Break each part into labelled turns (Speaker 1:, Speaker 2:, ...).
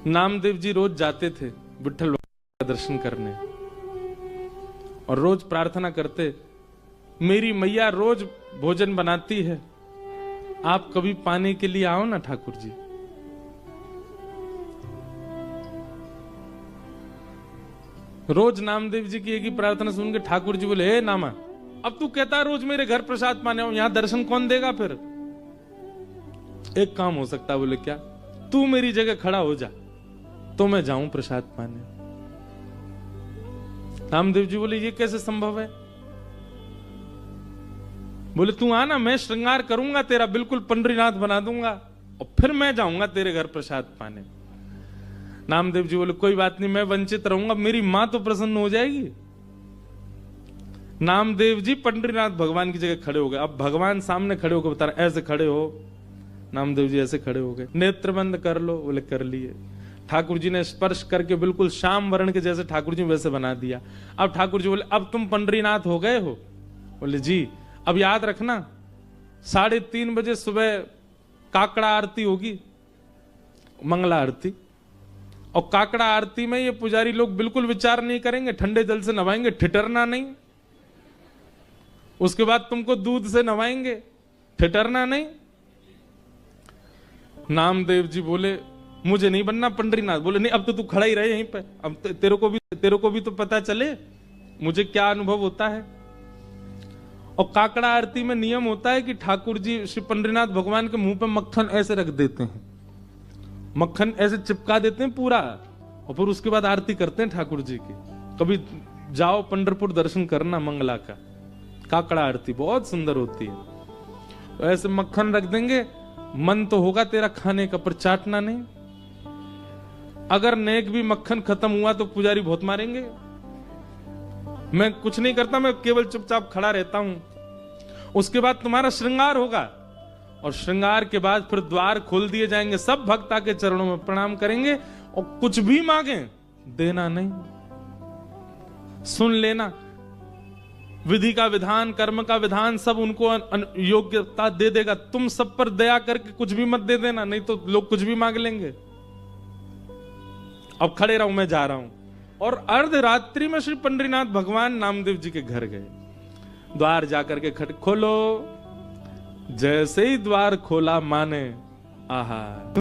Speaker 1: नामदेव जी रोज जाते थे विठ्ठल का दर्शन करने और रोज प्रार्थना करते, मेरी मैया रोज भोजन बनाती है, आप कभी पाने के लिए आओ ना ठाकुर जी। रोज नामदेव जी की एक ही प्रार्थना सुन के ठाकुर जी बोले, हे नामा, अब तू कहता रोज मेरे घर प्रसाद पाने आओ, यहां दर्शन कौन देगा? फिर एक काम हो सकता, बोले क्या? तू मेरी जगह खड़ा हो जा तो मैं जाऊं प्रसाद पाने। नामदेव जी बोले, ये कैसे संभव है? बोले तू आना, मैं श्रृंगार करूंगा तेरा, बिल्कुल पंडरीनाथ बना दूंगा और फिर मैं जाऊंगा तेरे घर प्रसाद पाने। नामदेव जी बोले, कोई बात नहीं, मैं वंचित रहूंगा, मेरी मां तो प्रसन्न हो जाएगी। नामदेव जी पंडरीनाथ भगवान की जगह खड़े हो गए। अब भगवान सामने खड़े होकर बता रहे, ऐसे खड़े हो। नामदेव जी ऐसे खड़े हो गए। नेत्र बंद कर लो, बोले कर लिए। ठाकुर जी ने स्पर्श करके बिल्कुल श्याम वर्ण के जैसे ठाकुर जी वैसे बना दिया। अब ठाकुर जी बोले, अब तुम पंडरीनाथ हो गए हो? बोले जी। अब याद रखना 3:30 बजे सुबह काकड़ा आरती होगी, मंगला आरती, और काकड़ा आरती में ये पुजारी लोग बिल्कुल विचार नहीं करेंगे, ठंडे जल से नवाएंगे, ठिठरना नहीं। उसके बाद तुमको दूध से नवाएंगे, ठिठरना नहीं। नामदेव जी बोले, मुझे नहीं बनना पंडरीनाथ। बोले नहीं, अब तो तू खड़ा ही रहे यहीं पे, अब तेरे को भी तो पता चले मुझे क्या अनुभव होता है। और काकड़ा आरती में नियम होता है कि ठाकुर जी श्री पंडरीनाथ भगवान के मुंह पे मक्खन ऐसे रख देते हैं, मक्खन ऐसे चिपका देते हैं पूरा, और फिर उसके बाद आरती करते हैं ठाकुर जी की। कभी जाओ पंढरपुर दर्शन करना मंगला का, काकड़ा आरती बहुत सुंदर होती है। तो ऐसे मक्खन रख देंगे, मन तो होगा तेरा खाने का पर चाटना नहीं। अगर नेक भी मक्खन खत्म हुआ तो पुजारी बहुत मारेंगे। मैं कुछ नहीं करता, मैं केवल चुपचाप खड़ा रहता हूं। उसके बाद तुम्हारा श्रृंगार होगा, और श्रृंगार के बाद फिर द्वार खोल दिए जाएंगे, सब भक्त आके चरणों में प्रणाम करेंगे, और कुछ भी मांगे देना नहीं, सुन लेना। विधि का विधान, कर्म का विधान सब उनको योग्यता दे देगा। तुम सब पर दया करके कुछ भी मत दे देना, नहीं तो लोग कुछ भी मांग लेंगे। अब खड़े रहो, मैं जा रहा हूं। और अर्धरात्रि में श्री पंडरीनाथ भगवान नामदेव जी के घर गए। द्वार जाकर के खट खोलो, जैसे ही द्वार खोला माने, आहा,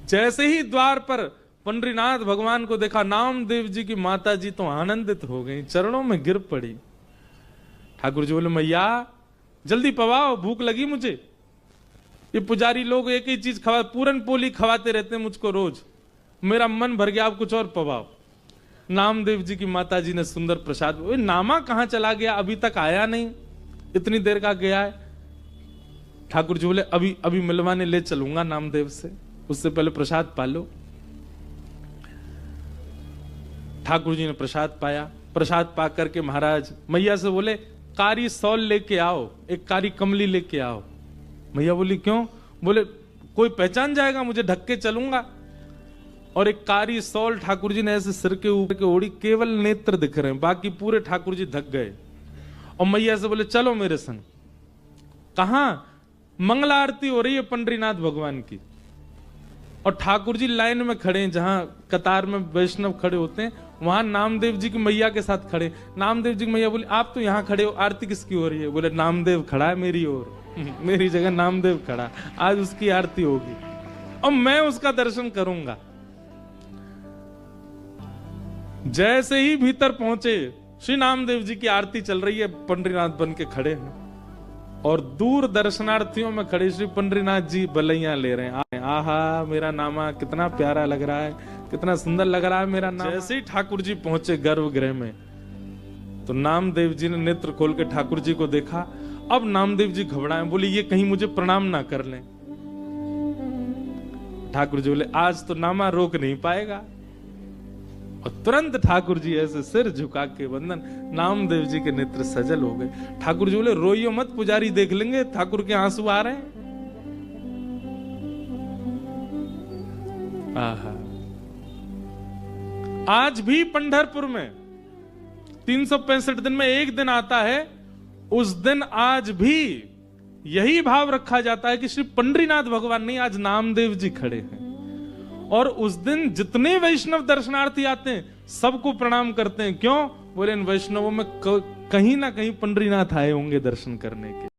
Speaker 1: जैसे ही द्वार पर पंडरीनाथ भगवान को देखा, नामदेव जी की माता जी तो आनंदित हो गई, चरणों में गिर पड़ी। ठाकुर जी बोले, मैया जल्दी पवाओ, भूख लगी मुझे। ये पुजारी लोग एक ही चीज खवा, पूरन पोली खवाते रहते हैं मुझको रोज, मेरा मन भर गया, आप कुछ और पवाओ। नामदेव जी की माता जी ने सुंदर प्रसाद। नामा कहां चला गया, अभी तक आया नहीं, इतनी देर का गया है। ठाकुर जी बोले, अभी अभी मिलवाने ले चलूंगा नामदेव से, उससे पहले प्रसाद पा लो। ठाकुर जी ने प्रसाद पाया। प्रसाद पा करके महाराज मैया से बोले, कारी सौल लेके आओ, एक कारी कमली लेके आओ। मैया बोली, क्यों? बोले, कोई पहचान जाएगा, मुझे ढक के चलूंगा। और एक कारी सौल ठाकुर जी ने ऐसे सिर के ऊपर के ओढ़ी, केवल नेत्र दिख रहे हैं, बाकी पूरे ठाकुर जी ढक गए। और मैया से बोले, चलो मेरे संग। कहां? मंगला आरती हो रही है पंडरीनाथ भगवान की, और ठाकुर जी लाइन में खड़े हैं, जहां कतार में वैष्णव खड़े होते हैं, वहां नामदेव जी की मैया के साथ खड़े। नामदेव जी की मैया बोली, आप तो यहां खड़े हो, आरती किसकी हो रही है? बोले, नामदेव खड़ा है मेरी ओर, मेरी जगह नामदेव खड़ा, आज उसकी आरती होगी और मैं उसका दर्शन करूंगा। जैसे ही भीतर पहुंचे, श्री नामदेव जी की आरती चल रही है, पंडरीनाथ बन के खड़े हैं, और दूर दर्शनार्थियों में खड़े श्री पंडरीनाथ जी बलैया ले रहे हैं। आहा, मेरा नामा कितना प्यारा लग रहा है, कितना सुंदर लग रहा है मेरा नाम। जैसे ही ठाकुर जी पहुंचे गर्भगृह में, तो नामदेव जी ने नेत्र खोल के ठाकुर जी को देखा। अब नामदेव जी घबराए, बोले, ये कहीं मुझे प्रणाम ना कर लें। ठाकुर जी बोले, आज तो नामा रोक नहीं पाएगा। और तुरंत ठाकुर जी ऐसे सिर झुका के वंदन, नामदेव जी के नेत्र सजल हो गए। ठाकुर जी बोले, रोइयो मत, पुजारी देख लेंगे, ठाकुर के आंसू आ रहे हैं। आहा, आज भी पंढरपुर में 365 दिन में एक दिन आता है, उस दिन आज भी यही भाव रखा जाता है कि श्री पंडरीनाथ भगवान नहीं, आज नामदेव जी खड़े हैं। और उस दिन जितने वैष्णव दर्शनार्थी आते हैं सबको प्रणाम करते हैं। क्यों? बोले इन वैष्णवों में कहीं ना कहीं पंडरीनाथ आए होंगे दर्शन करने के।